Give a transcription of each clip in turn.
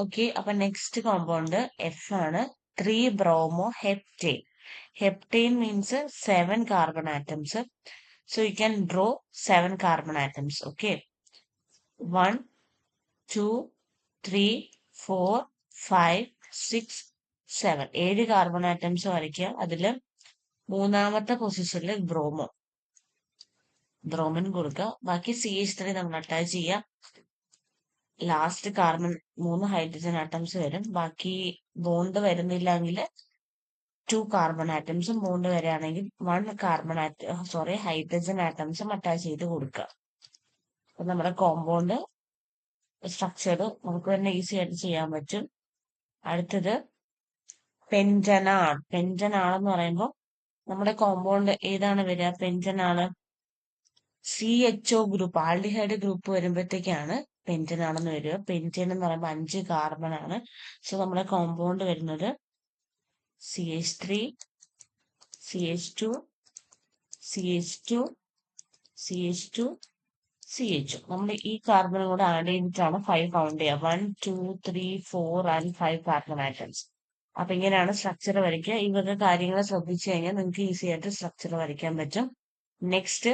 Okay, അപ്പൊ next compound F ആണ്, 3-bromo heptane. Heptane means 7 carbon atoms. So you can draw 7 carbon atoms. Okay, 1, 2, 3, 4, 5, 6, 7. 7 carbon atoms വരയ്ക്കുക. അതില് മൂന്നാമത്തെ പൊസിഷനിൽ bromine കൊടുക്കുക. ബാക്കി CH3 നമ്മൾ അറ്റാച്ച് ചെയ്യുക. ലാസ്റ്റ് കാർബൺ 3 ഹൈഡ്രജൻ ആറ്റംസ് വരും. ബാക്കി ബോണ്ട് വരുന്നില്ലെങ്കിൽ 2 കാർബൺ ആറ്റംസും, ബോണ്ട് വരികയാണെങ്കിൽ 1 ഹൈഡ്രജൻ ആറ്റംസും അറ്റാച്ച് ചെയ്ത് കൊടുക്കുക. അപ്പൊ നമ്മുടെ കോമ്പൗണ്ട് സ്ട്രക്ചർ നമുക്ക് തന്നെ ഈസി ആയിട്ട് ചെയ്യാൻ പറ്റും. അടുത്തത് പെന്റനാൾ. പെന്റനാൾ എന്ന് പറയുമ്പോൾ നമ്മുടെ കോമ്പൗണ്ട് ഏതാണ് വരിക? പെന്റനാൾ CHO ഗ്രൂപ്പ്, ആൽഡിഹൈഡ് ഗ്രൂപ്പ് വരുമ്പോഴത്തേക്കാണ് പെന്റനാണെന്ന് വരിക. പെന്റൻ എന്ന് പറയുമ്പോൾ 5 കാർബൺ ആണ്. സോ നമ്മുടെ കോമ്പൗണ്ട് വരുന്നത് CH3, CH2, CH2, CH2, CH. നമ്മൾ ഈ കാർബൺ കൂടെ ആഡ് ചെയ്തിട്ടാണ് 5 കൗണ്ട് ചെയ്യുക. 1, 2, 3, 4 ആൻഡ് 5 കാർബൺ ആറ്റംസ്. അപ്പൊ ഇങ്ങനെയാണ് സ്ട്രക്ചർ വരയ്ക്കുക. ഈ വക കാര്യങ്ങൾ ശ്രദ്ധിച്ചു കഴിഞ്ഞാൽ നിങ്ങൾക്ക് ഈസി ആയിട്ട് സ്ട്രക്ചർ വരയ്ക്കാൻ പറ്റും. നെക്സ്റ്റ്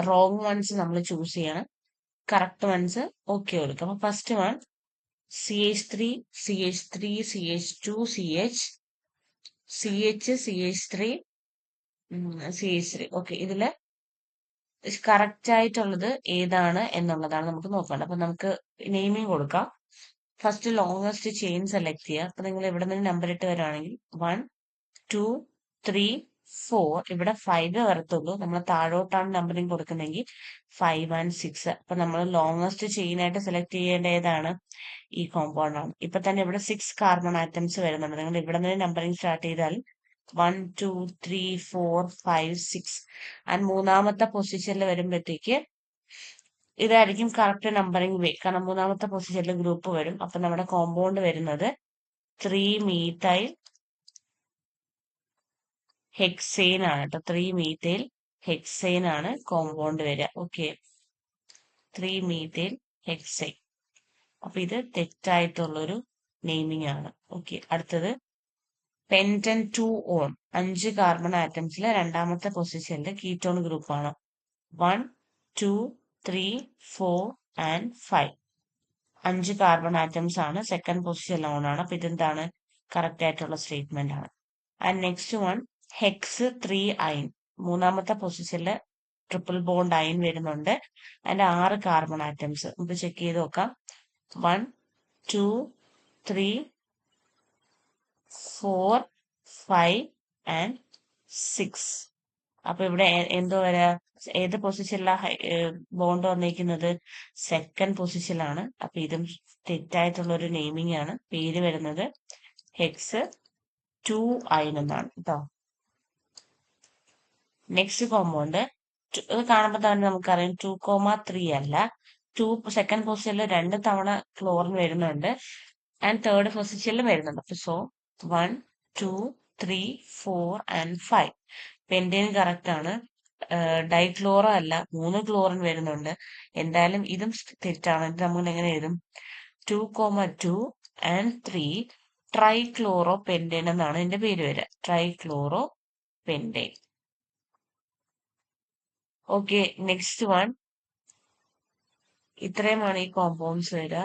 റോങ് വൺസ് നമ്മൾ ചൂസ് ചെയ്യണം, കറക്റ്റ് വൺസ് ഓക്കെ കൊടുക്കും. അപ്പൊ first one CH3, CH3, CH2, CH, CH, CH3, CH3. Okay, ഇതില് കറക്റ്റ് ആയിട്ടുള്ളത് ഏതാണ് എന്നുള്ളതാണ് നമുക്ക് നോക്കേണ്ടത്. അപ്പൊ നമുക്ക് നെയിമിങ് കൊടുക്കാം. ഫസ്റ്റ് ലോങ്സ്റ്റ് ചെയിൻ സെലക്ട് ചെയ്യുക. അപ്പൊ നിങ്ങൾ ഇവിടെ നിന്ന് നമ്പർ ഇട്ട് വരുവാണെങ്കിൽ 1, 2, 3, 4. ഇവിടെ 5 വരത്തുള്ളൂ. നമ്മൾ താഴോട്ടാണ് നമ്പറിങ് കൊടുക്കുന്നെങ്കിൽ 5 and 6. അപ്പൊ നമ്മൾ ലോങ്സ്റ്റ് ചെയിൻ ആയിട്ട് സെലക്ട് ചെയ്യേണ്ട ഏതാണ്? ഈ കോമ്പൗണ്ട് ആണ്. ഇപ്പൊ തന്നെ ഇവിടെ 6 കാർബൺ ആറ്റംസ് വരുന്നുണ്ട്. നിങ്ങൾ ഇവിടെ നിന്ന് നമ്പറിങ് സ്റ്റാർട്ട് ചെയ്താൽ 1, 2, 3, 4, 5, 6 ആൻഡ് മൂന്നാമത്തെ പൊസിഷനിൽ വരുമ്പോഴത്തേക്ക് ഇതായിരിക്കും കറക്റ്റ് നമ്പറിങ് വേ. കാരണം മൂന്നാമത്തെ പൊസിഷനിൽ ഗ്രൂപ്പ് വരും. അപ്പൊ നമ്മുടെ കോമ്പൗണ്ട് വരുന്നത് 3-methyl ഹെക്സെയിൻ ആണ് കേട്ടോ. 3-methyl ഹെക്സെയിൻ ആണ് കോമ്പൗണ്ട് വരിക. Okay, 3-methyl hexane. അപ്പൊ ഇത് തെറ്റായിട്ടുള്ളൊരു നെയിമിംഗ് ആണ്. ഓക്കെ, അടുത്തത് പെന്റൻ 2-on. 5 കാർബൺ ആറ്റംസിലെ രണ്ടാമത്തെ പൊസിഷനിൽ കീറ്റോൺ ഗ്രൂപ്പ് ആണ്. 1, 2, 3, 4 ആൻഡ് 5. 5 കാർബൺ ആറ്റംസ് ആണ്, സെക്കൻഡ് പൊസിഷൻ ഓൺ ആണ്. അപ്പൊ ഇതെന്താണ്? കറക്റ്റ് ആയിട്ടുള്ള സ്റ്റേറ്റ്മെന്റ് ആണ്. And next one HECS 3 iron. മൂന്നാമത്തെ പൊസിഷനിൽ ട്രിപ്പിൾ ബോണ്ട് അയൺ വരുന്നുണ്ട്. അതിന്റെ 6 കാർബൺ ആറ്റംസ് നമുക്ക് ചെക്ക് ചെയ്ത് നോക്കാം. 1, 2, 3, 4, 5 ആൻഡ് 6. അപ്പൊ ഇവിടെ എന്തോ വരാ? ഏത് പൊസിഷനിലാണ് ബോണ്ട് വന്നിരിക്കുന്നത്? സെക്കൻഡ് പൊസിഷനിലാണ്. അപ്പൊ ഇതും തെറ്റായിട്ടുള്ള ഒരു നെയിമിംഗ് ആണ്. പേര് വരുന്നത് ഹെക്സ് 2 അയൺ എന്നാണ് കേട്ടോ. നെക്സ്റ്റ് കോമ്പൗണ്ട് ഇത് കാണുമ്പോൾ തന്നെ നമുക്കറിയാം 2,3 അല്ല. സെക്കൻഡ് പൊസിഷനിൽ 2 തവണ ക്ലോറിൻ വരുന്നുണ്ട് ആൻഡ് തേർഡ് പൊസിഷനിലും വരുന്നുണ്ട്. അപ്പൊ സോ 1, 2, 3, 4 ആൻഡ് 5. പെന്റേൻ കറക്റ്റ് ആണ്. ഡൈക്ലോറോ അല്ല, 3 ക്ലോറിൻ വരുന്നുണ്ട്. എന്തായാലും ഇതും തെറ്റാണ്. ഇത് നമ്മൾ എങ്ങനെ എഴുതും? 2,2 ആൻഡ് 3 ട്രൈക്ലോറോ പെന്റേൻ എന്നാണ് ഇതിന്റെ പേര് വരിക. ട്രൈക്ലോറോ പെന്റേൻ. ഓക്കെ, നെക്സ്റ്റ് വൺ ഇത്രയുമാണ് ഈ കോമ്പൗണ്ട്സ് വരിക.